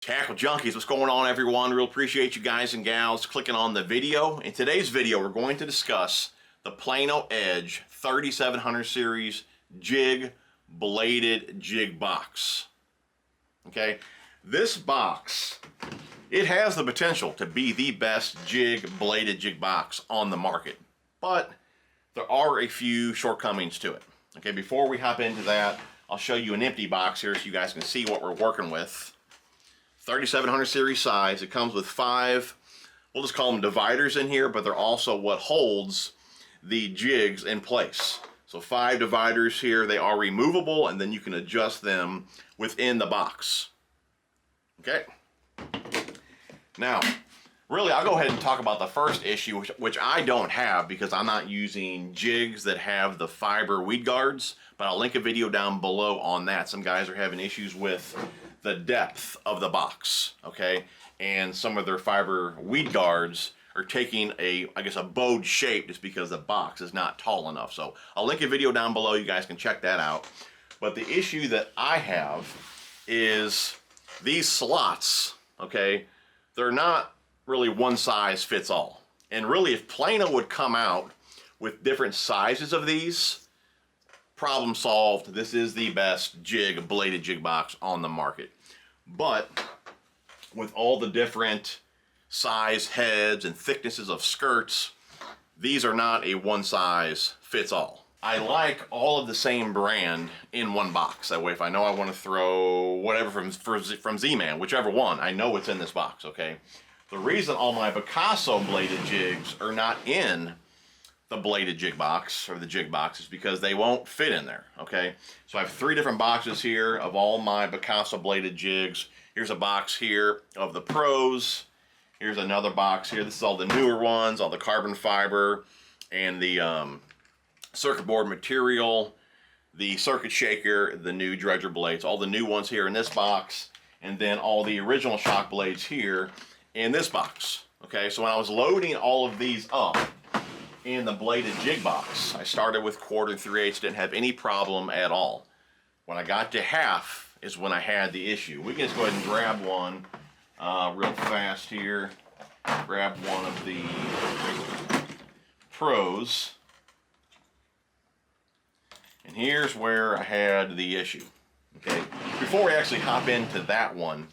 Tackle Junkies, what's going on, everyone? Real appreciate you guys and gals clicking on the video. In today's video, we're going to discuss the Plano Edge 3700 series Jig Bladed Jig Box. Okay, this box, it has the potential to be the best bladed jig box on the market, but there are a few shortcomings to it. Okay, before we hop into that, I'll show you an empty box here so you guys can see what we're working with. 3700 series size. It comes with 5, we'll just call them dividers in here, but they're also what holds the jigs in place. So 5 dividers here. They are removable, and then you can adjust them within the box. Okay. Now, really, I'll go ahead and talk about the first issue, which I don't have because I'm not using jigs that have the fiber weed guards, but I'll link a video down below on that. Some guys are having issues with the depth of the box, okay? And some of their fiber weed guards are taking a bowed shape just because the box is not tall enough. So I'll link a video down below, you guys can check that out. But the issue that I have is these slots, okay? They're not really one size fits all. And really, if Plano would come out with different sizes of these, problem solved. This is the best bladed jig box on the market. But with all the different size heads and thicknesses of skirts, these are not a one size fits all. I like all of the same brand in one box. That way, if I know I want to throw whatever from Z-Man, whichever one, I know it's in this box, okay? The reason all my Picasso bladed jigs are not in the bladed jig box, or the jig box, is because they won't fit in there, okay? So I have 3 different boxes here of all my Picasso bladed jigs. Here's a box here of the pros. Here's another box here. This is all the newer ones, all the carbon fiber and the circuit board material, the circuit shaker, the new Dredger Blades, all the new ones here in this box, and then all the original shock blades here in this box, okay? So when I was loading all of these up in the bladed jig box, I started with 1/4 3/8, didn't have any problem at all. When I got to half is when I had the issue. We can just go ahead and grab one real fast here. Grab one of the pros. And here's where I had the issue. Okay, before we actually hop into that one,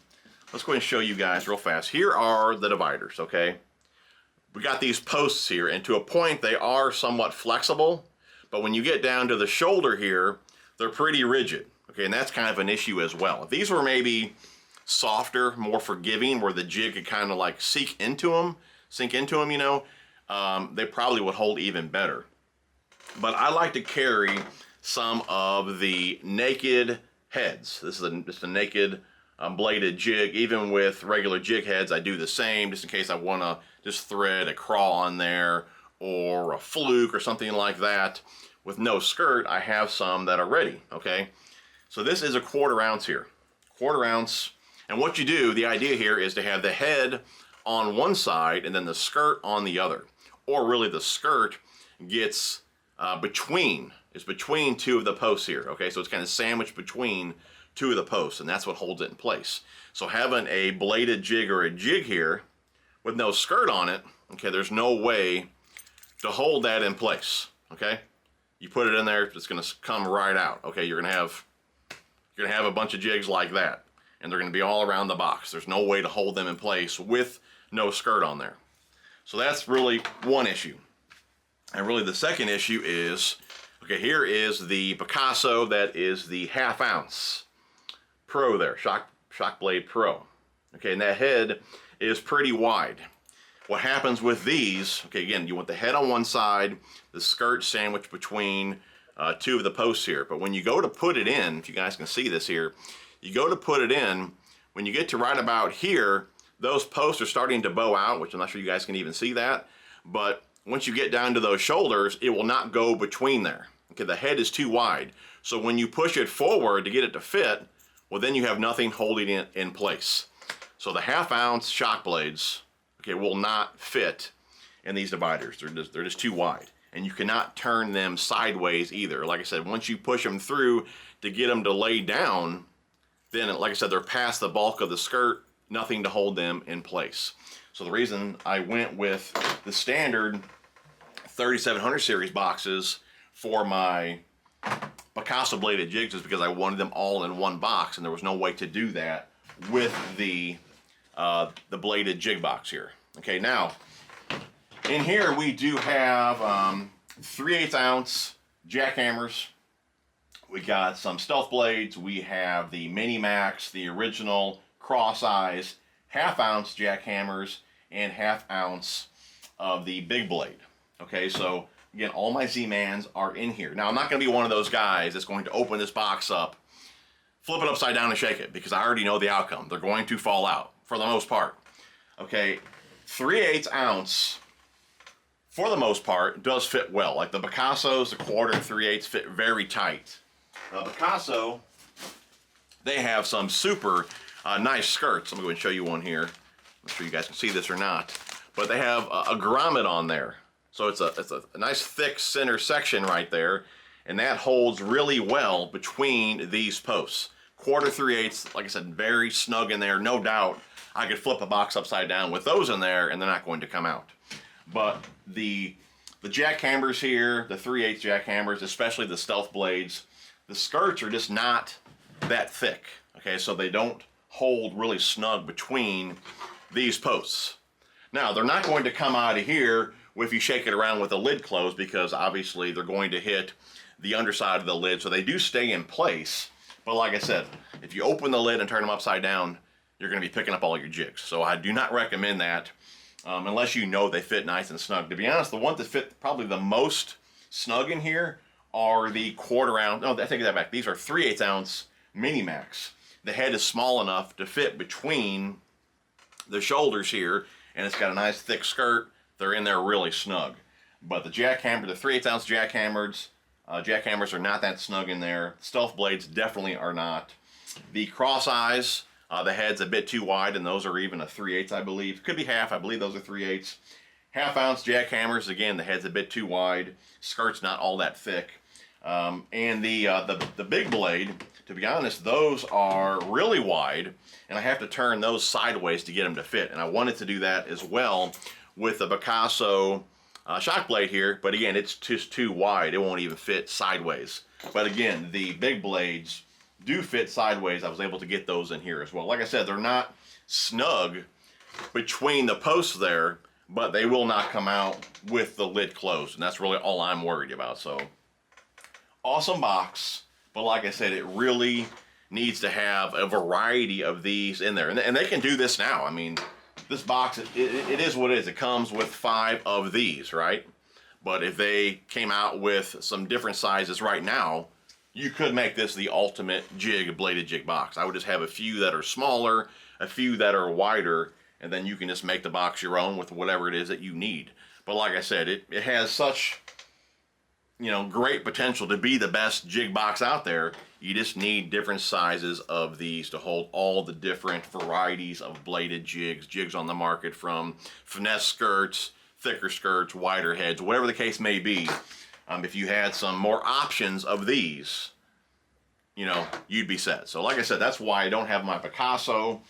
let's go ahead and show you guys real fast. Here are the dividers, okay? We got these posts here, and to a point they are somewhat flexible, but when you get down to the shoulder here, they're pretty rigid, okay? And that's kind of an issue as well. If these were maybe softer, more forgiving, where the jig could kind of like sink into them, you know, they probably would hold even better. But I like to carry some of the naked heads. This is just a naked bladed jig. Even with regular jig heads, I do the same, just in case I want to just thread a crawl on there or a fluke or something like that. With no skirt, I have some that are ready, okay? So this is a 1/4 ounce here. 1/4 ounce. And what you do, the idea here is to have the head on one side and then the skirt on the other. Or really the skirt gets between 2 of the posts here, okay? So it's kind of sandwiched between 2 of the posts, and that's what holds it in place. So having a bladed jig or a jig here with no skirt on it, okay, there's no way to hold that in place, okay? You put it in there, it's gonna come right out, okay? You're gonna have a bunch of jigs like that, and they're gonna be all around the box. There's no way to hold them in place with no skirt on there. So that's really one issue. And really the second issue is, okay, here is the Picasso, that is the 1/2 ounce Pro there, Shock Blade Pro. Okay, and that head is pretty wide. What happens with these, okay, again, you want the head on one side, the skirt sandwiched between 2 of the posts here. But when you go to put it in, if you guys can see this here, you go to put it in, when you get to right about here, those posts are starting to bow out, which I'm not sure you guys can even see that. But once you get down to those shoulders, it will not go between there. Okay, the head is too wide. So when you push it forward to get it to fit, well, then you have nothing holding it in place. So the 1/2 ounce shock blades, okay, will not fit in these dividers. They're just too wide. And you cannot turn them sideways either. Like I said, once you push them through to get them to lay down, then, like I said, they're past the bulk of the skirt nothing to hold them in place. So the reason I went with the standard 3700 series boxes for my Picasso bladed jigs is because I wanted them all in one box, and there was no way to do that with the bladed jig box here. Okay, now in here we do have 3/8 ounce jackhammers. We got some stealth blades. We have the Mini Max, the original cross eyes, 1/2 ounce jackhammers, and 1/2 ounce of the big blade. Okay, so again, all my Z-Mans are in here. Now, I'm not going to be one of those guys that's going to open this box up, flip it upside down and shake it, because I already know the outcome. They're going to fall out, for the most part. Okay, 3/8 ounce, for the most part, does fit well. Like the Picassos, the 1/4 and 3/8 fit very tight. Picasso, they have some super nice skirts. I'm going to show you one here. I'm sure you guys can see this or not. But they have a grommet on there. So it's a nice thick center section right there, and that holds really well between these posts. 1/4 3/8, like I said, very snug in there. No doubt I could flip a box upside down with those in there, and they're not going to come out. But the jackhammers here, the 3/8 jackhammers, especially the stealth blades, the skirts are just not that thick. Okay, so they don't hold really snug between these posts. Now, they're not going to come out of here if you shake it around with the lid closed, because obviously they're going to hit the underside of the lid, so they do stay in place. But like I said, if you open the lid and turn them upside down, you're going to be picking up all your jigs. So I do not recommend that unless you know they fit nice and snug. To be honest, the ones that fit probably the most snug in here are the 1/4 ounce. No, I take that back. These are 3/8 ounce Mini Max. The head is small enough to fit between the shoulders here, and it's got a nice thick skirt. They're in there really snug. But the jackhammer, the 3/8 ounce jackhammers are not that snug in there. Stealth blades definitely are not. The cross eyes, the head's a bit too wide, and those are even a 3/8, I believe. Could be 1/2, I believe those are 3/8. 1/2 ounce jackhammers, again, the head's a bit too wide. Skirt's not all that thick. And the big blade, to be honest, those are really wide, and I have to turn those sideways to get them to fit. And I wanted to do that as well with the Picasso shock blade here, but again, it's just too wide. It won't even fit sideways. But again, the big blades do fit sideways. I was able to get those in here as well. Like I said, they're not snug between the posts there, but they will not come out with the lid closed, and that's really all I'm worried about. So, awesome box, but like I said, it really needs to have a variety of these in there. And they can do this now. I mean, this box, it is what it is. It comes with 5 of these, right? But if they came out with some different sizes right now, you could make this the ultimate bladed jig box. I would just have a few that are smaller, a few that are wider, and then you can just make the box your own with whatever it is that you need. But like I said, it has such, you know, great potential to be the best jig box out there. You just need different sizes of these to hold all the different varieties of bladed jigs on the market, from finesse skirts, thicker skirts, wider heads, whatever the case may be. If you had some more options of these, you know, you'd be set. So like I said, that's why I don't have my Picasso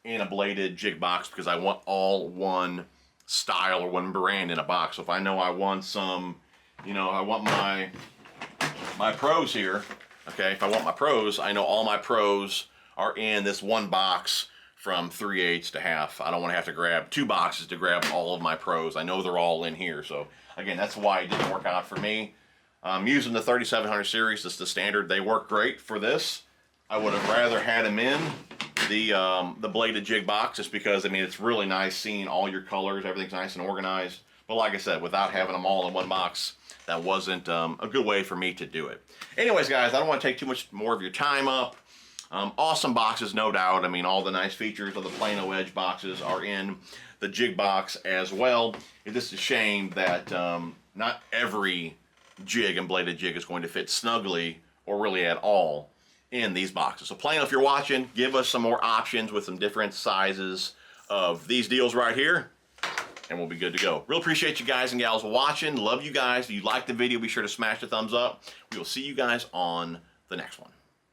in a bladed jig box, because I want all one style or one brand in a box. So if I know I want some, you know, I want my pros here. Okay, if I want my pros, I know all my pros are in this one box from 3/8 to 1/2. I don't want to have to grab 2 boxes to grab all of my pros. I know they're all in here. So again, that's why it didn't work out for me. Using the 3700 series, that's the standard. They work great for this. I would have rather had them in the bladed jig box, just because, I mean, it's really nice seeing all your colors. Everything's nice and organized. But like I said, without having them all in one box, that wasn't a good way for me to do it. Anyways, guys, I don't want to take too much more of your time up. Awesome boxes, no doubt. I mean, all the nice features of the Plano Edge boxes are in the jig box as well. It's just a shame that not every jig and bladed jig is going to fit snugly or really at all in these boxes. So Plano, if you're watching, give us some more options with some different sizes of these deals right here, and we'll be good to go. Real appreciate you guys and gals watching. Love you guys. If you liked the video, be sure to smash the thumbs up. We will see you guys on the next one.